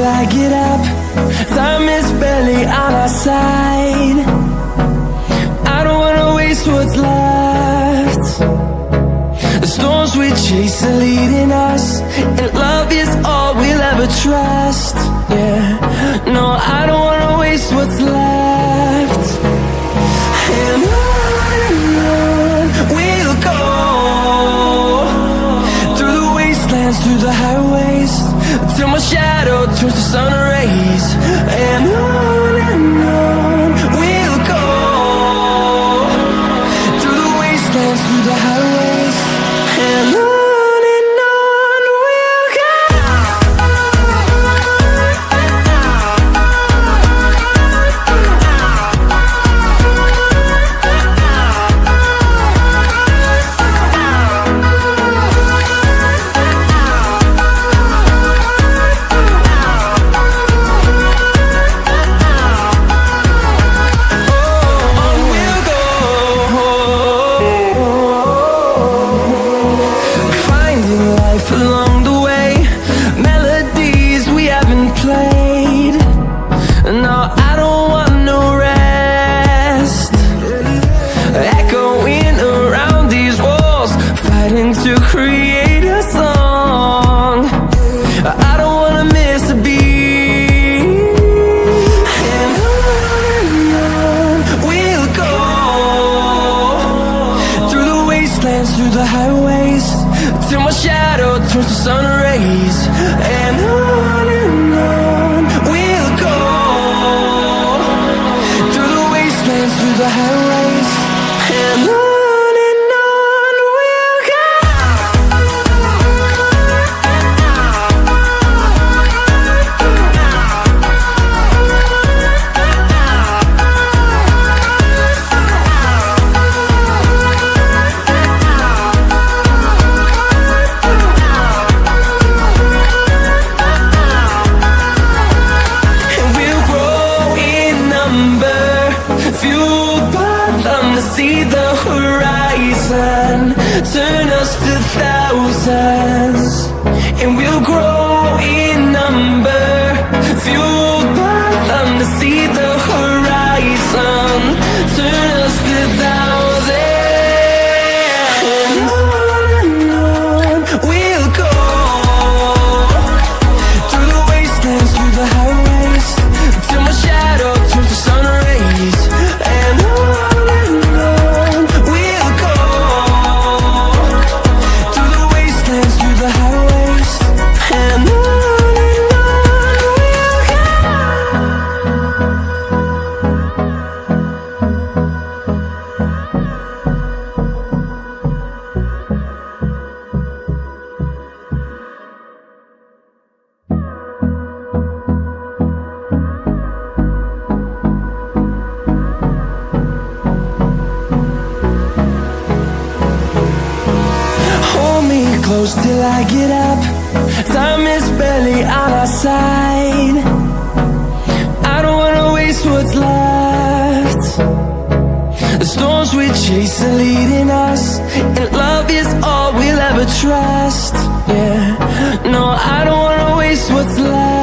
till I get up. Time is barely on our side. I don't wanna waste what's left. The storms we chase are leading us, and love is all we'll ever trust. Yeah, no, I don't wanna waste what's left. And on we'll go, through the wastelands, through the highways, till my shadow turns to sun rays. And on we'll go, through the wastelands, through the highways, and on we'll go. Along the way, melodies we haven't played. No, I don't want no rest. Echoing around these walls, fighting to create a song. I don't wanna miss a beat. And on we'll go, through the wastelands, through the highways, till my shadow turns to sun rays. And on we'll go, through the wastelands, through the highways, and on we'll go. See the horizon, turn us to thousands, and we'll grow in number, fueled by them to see the horizon, turn us to thousands. And on we'll go, through the wastelands, through the highways, till my shadow turns to sun rays. And on close till I get up. Time is barely on our side. I don't wanna waste what's left. The storms we chase are leading us, and love is all we'll ever trust. Yeah, no, I don't wanna waste what's left.